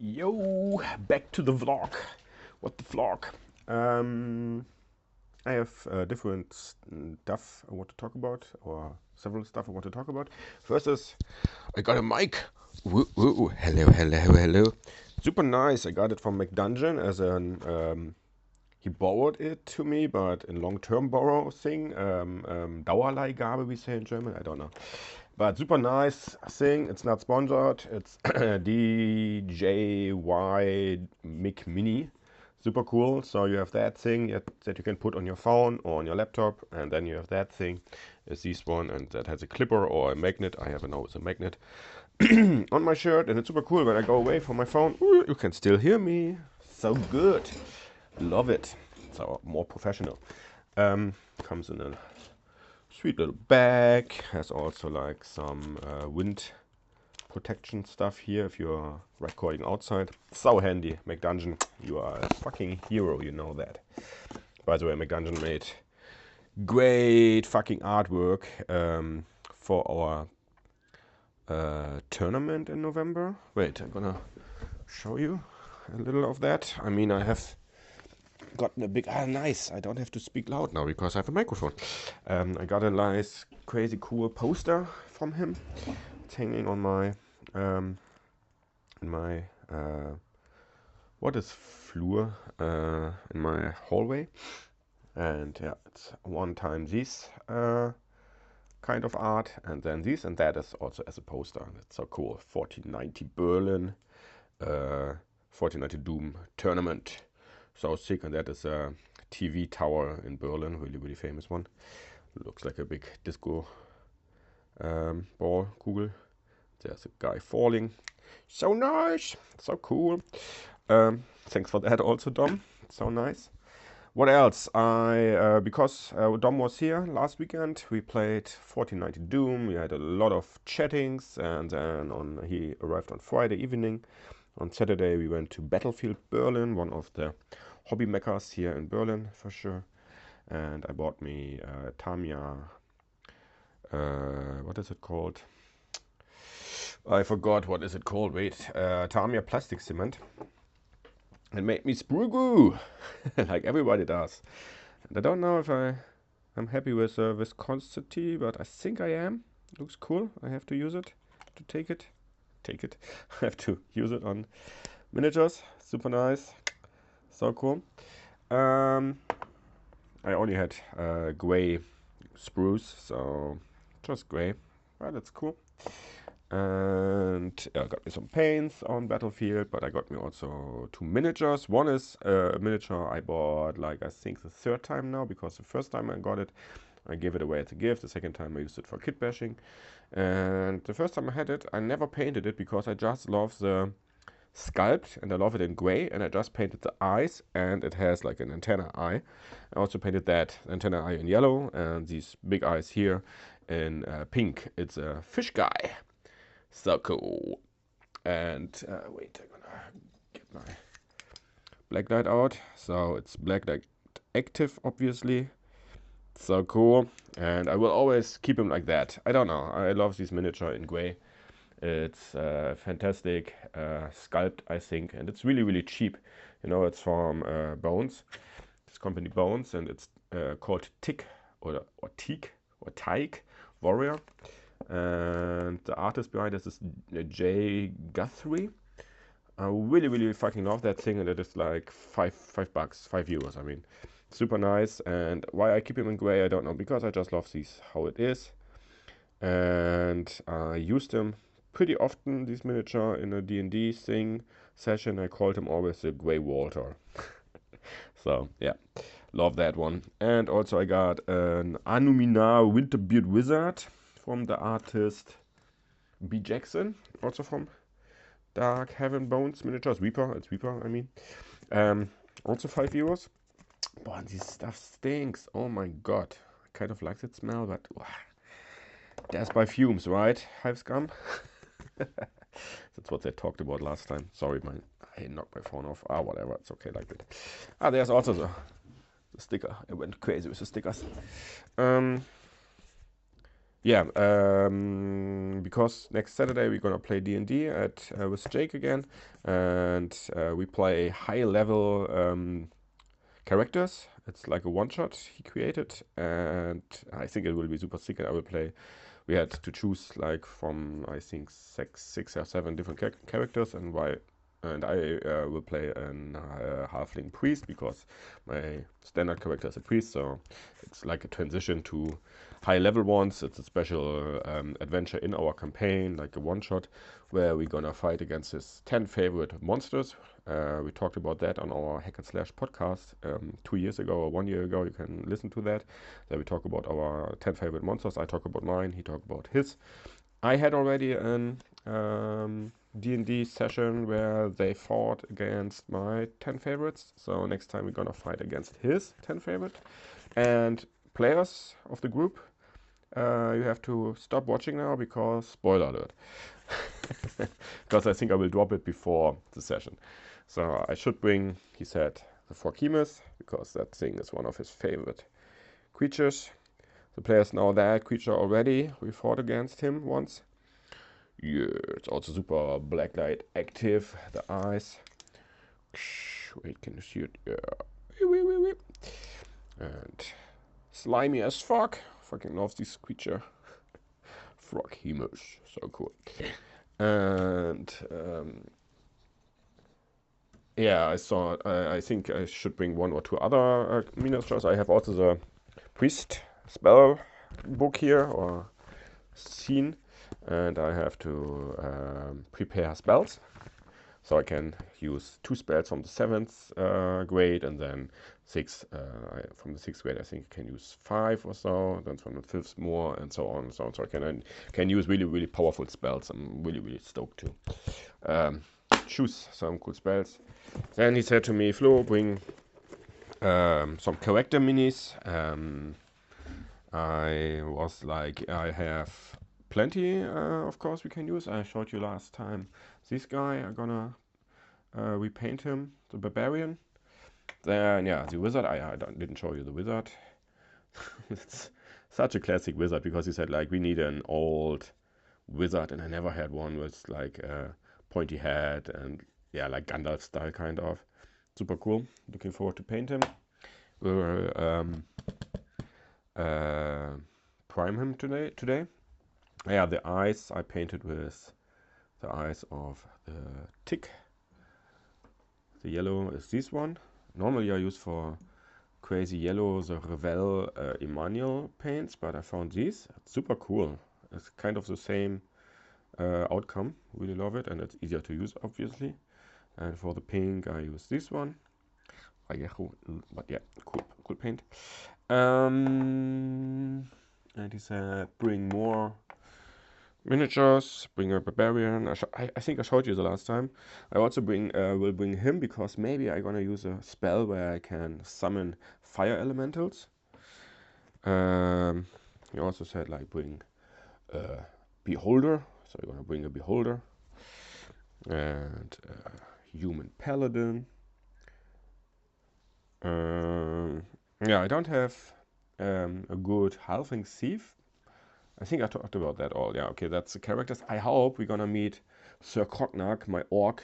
Yo, back to the vlog. What the vlog? I have different stuff I want to talk about, or several stuff I want to talk about. First is I got a mic. Woo, woo, woo. Hello, hello, hello. Super nice. I got it from McDungeon as an he borrowed it to me, but in long-term borrow thing. Dauerleihgabe, we say in German. I don't know. But super nice thing. It's not sponsored. It's DJY Mic Mini. Super cool. So you have that thing that you can put on your phone or on your laptop, and then you have that thing. It's this one, and that has a clipper or a magnet. I have a know it's a magnet on my shirt, and it's super cool. When I go away from my phone, ooh, you can still hear me. So good. Love it. So more professional. Comes in a sweet little bag. Has also like some wind protection stuff here if you're recording outside. So handy. McDungeon, you are a fucking hero, you know that. By the way, McDungeon made great fucking artwork for our tournament in November. Wait, I'm gonna show you a little of that. I mean, I have gotten a big nice. I don't have to speak loud now because I have a microphone. I got a nice crazy cool poster from him. It's hanging on my in my what is floor in my hallway, and yeah, it's one time this kind of art, and then this, and that is also as a poster. It's so cool. 1490 Berlin 1490 Doom tournament. So sick, and that is a TV tower in Berlin, really famous one. Looks like a big disco ball, Kugel. There's a guy falling. So nice, so cool. Thanks for that also, Dom. So nice. What else? Because Dom was here last weekend, we played 1490 Doom. We had a lot of chattings, and then he arrived on Friday evening. On Saturday, we went to Battlefield Berlin, one of the hobby meccas here in Berlin for sure. And I bought me Tamiya. What is it called? I forgot what is it called. Wait, Tamiya plastic cement. And made me SprueGoo, like everybody does. And I don't know if I'm happy with viscosity, but I think I am. Looks cool. I have to use it to take it. I have to use it on miniatures. Super nice. So cool. I only had gray spruce, so just gray. But it's cool. And I got me some paints on Battlefield, but I got me also two miniatures. One is a miniature I bought, like I think the third time now, because the first time I got it, I gave it away as a gift. The second time I used it for kit bashing. And the first time I had it, I never painted it because I just love the sculpt, and I love it in gray, and I just painted the eyes, and it has like an antenna eye. I also painted that antenna eye in yellow, and these big eyes here in pink. It's a fish guy. So cool. And wait, I'm gonna get my black light out. So it's black light active, obviously. So cool. And I will always keep him like that. I don't know. I love this miniature in gray. It's fantastic sculpt, I think, and it's really cheap. You know, it's from Bones. It's company Bones, and it's called Tick or Teak or Tyke Warrior. And the artist behind this is Jay Guthrie. I really fucking love that thing, and it is like $5, €5. I mean, super nice. And why I keep him in gray, I don't know, because I just love these how it is, and I used them pretty often, this miniature, in a D&D thing session. I called him always the Grey Walter. So yeah, love that one. And also I got an Anumina Winterbeard Wizard from the artist B. Jackson, also from Dark Heaven Bones miniatures. Reaper, it's Reaper, I mean. Also €5. Boy, this stuff stinks. Oh my god. I kind of like that smell, but there's by fumes, right? Hive scum. That's what they talked about last time. Sorry, I knocked my phone off. Whatever. It's okay like that. There's also the sticker. I went crazy with the stickers. yeah, because next Saturday we're gonna play D&D at with Jake again, and we play high level characters. It's like a one shot he created, and I think it will be super sick. And I will play. We had to choose like from I think six or seven different characters, and I will play an halfling priest because my standard character is a priest, so it's like a transition to high level ones. It's a special adventure in our campaign, like a one shot, where we're gonna fight against his 10 favorite monsters. We talked about that on our Hack and Slash podcast 2 years ago or 1 year ago. You can listen to that. There we talk about our 10 favorite monsters. I talk about mine. He talked about his. I had already an D&D session where they fought against my 10 favorites. So next time we're gonna fight against his 10 favorite. And players of the group, you have to stop watching now because spoiler alert. Because I think I will drop it before the session. So I should bring, he said, the Forkimus, because that thing is one of his favorite creatures. The players know that creature already. We fought against him once. Yeah, it's also super blacklight active. The eyes. Wait, can you see it? Yeah. And slimy as fuck. Fucking love this creature. Froghemus. So cool. And yeah, I think I should bring one or two other miniatures. I have also the priest spell book here or scene, and I have to prepare spells. So I can use 2 spells from the 7th grade, and then 6 from the 6th grade. I think I can use 5 or so. Then from the 5th more, and so on and so on. So I can use really powerful spells. I'm really stoked to choose some cool spells. Then he said to me, Flo, bring some character minis. I was like, I have plenty, of course, we can use. I showed you last time this guy. I'm gonna repaint him, the barbarian. Then, yeah, the wizard. I didn't show you the wizard. It's such a classic wizard because he said, like, we need an old wizard, and I never had one with, like, a pointy head and, yeah, like Gandalf style, kind of. Super cool. Looking forward to paint him. We'll prime him today. Yeah, the eyes I painted with the eyes of the tick. The yellow is this one. Normally I use for crazy yellow the Revell Emmanuel paints, but I found these. It's super cool. It's kind of the same outcome. Really love it, and it's easier to use, obviously. And for the pink I use this one. But yeah, cool paint. And he said bring more miniatures, bring a barbarian. I think I showed you the last time. I also will bring him because maybe I'm gonna use a spell where I can summon fire elementals. He also said like bring a beholder, so you're gonna bring a beholder and a human paladin. Yeah, I don't have a good halfling thief. I think I talked about that all. Yeah, okay, that's the characters. I hope we're gonna meet Sir Cognac, my orc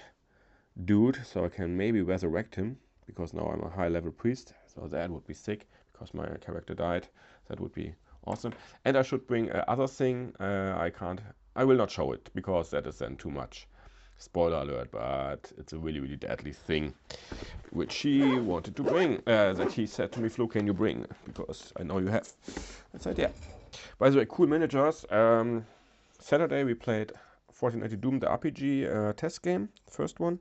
dude, so I can maybe resurrect him, because now I'm a high level priest, so that would be sick, because my character died. That would be awesome. And I should bring other thing. I will not show it, because that is then too much. Spoiler alert, but it's a really deadly thing, which he wanted to bring, that he said to me, Flo, can you bring? Because I know you have. I said, yeah. By the way, cool managers. Saturday we played 1490 Doom, the RPG test game, first one.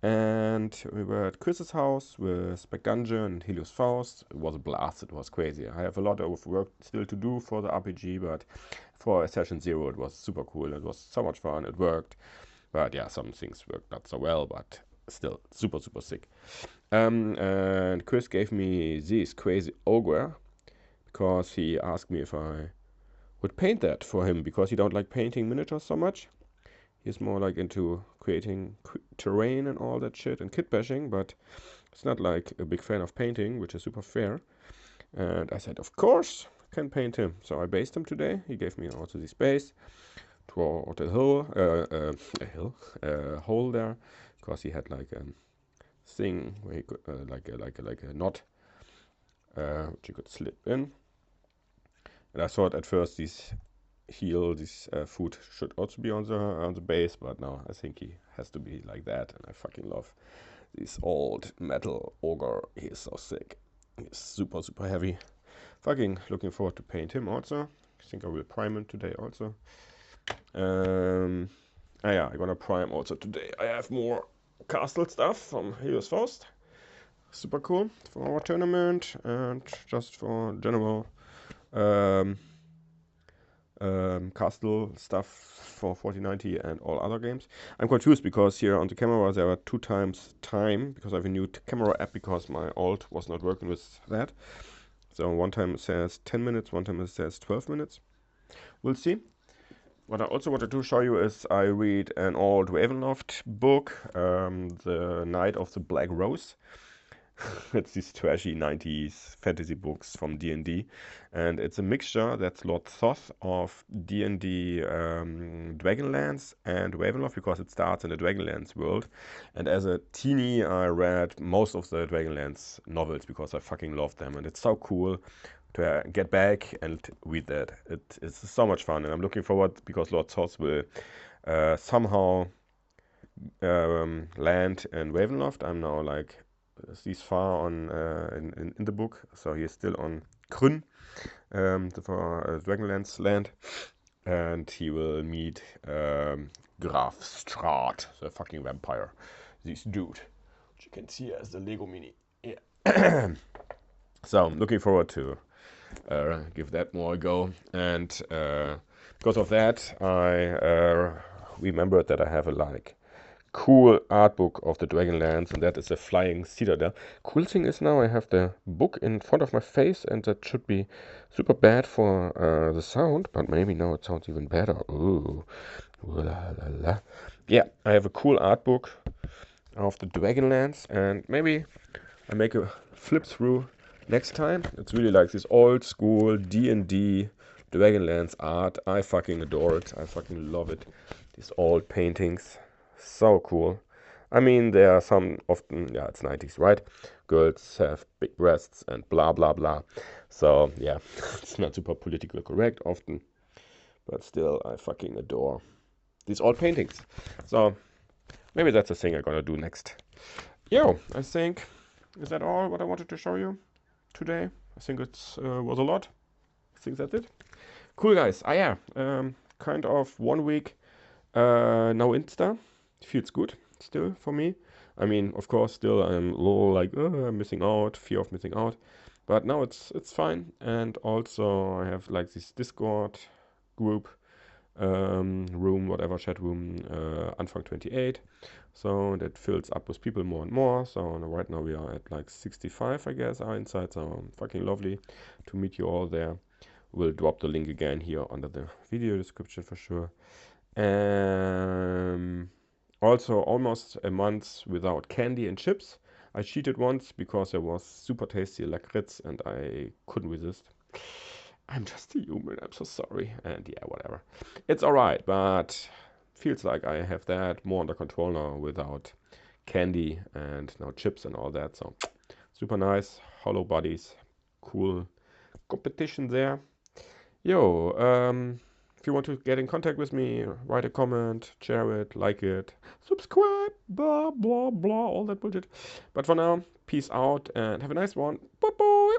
And we were at Chris's house with Back Dungeon and Helios Faust. It was a blast, it was crazy. I have a lot of work still to do for the RPG, but for session 0 it was super cool. It was so much fun, it worked. But yeah, some things worked not so well, but still super sick. And Chris gave me this crazy ogre because he asked me if I would paint that for him, because he don't like painting miniatures so much. He's more like into creating terrain and all that shit and kit bashing, but it's not like a big fan of painting, which is super fair. And I said, of course, can paint him. So I based him today. He gave me also the space to draw the hill, hole there, because he had like a thing where he could like a knot which you could slip in. And I thought at first this foot should also be on the base, but no, I think he has to be like that. And I fucking love this old metal ogre. He is so sick. He's super heavy. Fucking looking forward to paint him also. I think I will prime him today also. Yeah, I'm gonna prime also today. I have more castle stuff from Helios Faust. Super cool for our tournament and just for general castle stuff for 4090 and all other games. I'm confused because here on the camera there are 2 times time because I have a new camera app because my old was not working with that. So one time it says 10 minutes, one time it says 12 minutes. We'll see. What I also wanted to show you is I read an old Ravenloft book, The Night of the Black Rose. It's these trashy 90s fantasy books from D&D, and it's a mixture that's Lord Thoth of D&D Dragonlance and Ravenloft, because it starts in the Dragonlance world. And as a teenie I read most of the Dragonlance novels because I fucking love them, and it's so cool to get back and read that. It's so much fun, and I'm looking forward because Lord Thoth will somehow land in Ravenloft. I'm now like this far on in the book, so he is still on Kryn, for Dragonlance land, and he will meet Graf Strahd, the fucking vampire, this dude, which you can see as the Lego mini. Yeah. So I'm looking forward to give that more a go, and because of that I remembered that I have a like cool art book of the Dragonlance, and that is a flying citadel. Cool thing is now I have the book in front of my face, and that should be super bad for the sound, but maybe now it sounds even better. Ooh, la la la. Yeah, I have a cool art book of the Dragonlance, and maybe I make a flip through next time. It's really like this old school D&D Dragonlance art. I fucking adore it. I fucking love it. These old paintings. So cool. I mean, there are some often, yeah, it's 90s, right? Girls have big breasts and blah, blah, blah. So, yeah, it's not super politically correct often. But still, I fucking adore these old paintings. So, maybe that's a thing I'm gonna do next. Yo, I think, is that all what I wanted to show you today? I think it was a lot. I think that's it. Cool, guys. Yeah, kind of 1 week no Insta. Feels good still for me. I mean, of course, still I'm a little like I'm missing out, fear of missing out, but now it's fine. And also I have like this Discord group, room, whatever, chat room, Anfang 28. So that fills up with people more and more. So right now we are at like 65, I guess, are inside. So fucking lovely to meet you all there. We'll drop the link again here under the video description for sure. Also almost a month without candy and chips. I cheated once because there was super tasty lakritz and I couldn't resist. I'm just a human, I'm so sorry. And yeah, whatever. It's alright, but feels like I have that more under control now without candy and now chips and all that. So super nice. Hollow bodies. Cool competition there. Yo, if you want to get in contact with me, write a comment, share it, like it, subscribe, blah, blah, blah, all that bullshit. But for now, peace out and have a nice one. Bye-bye.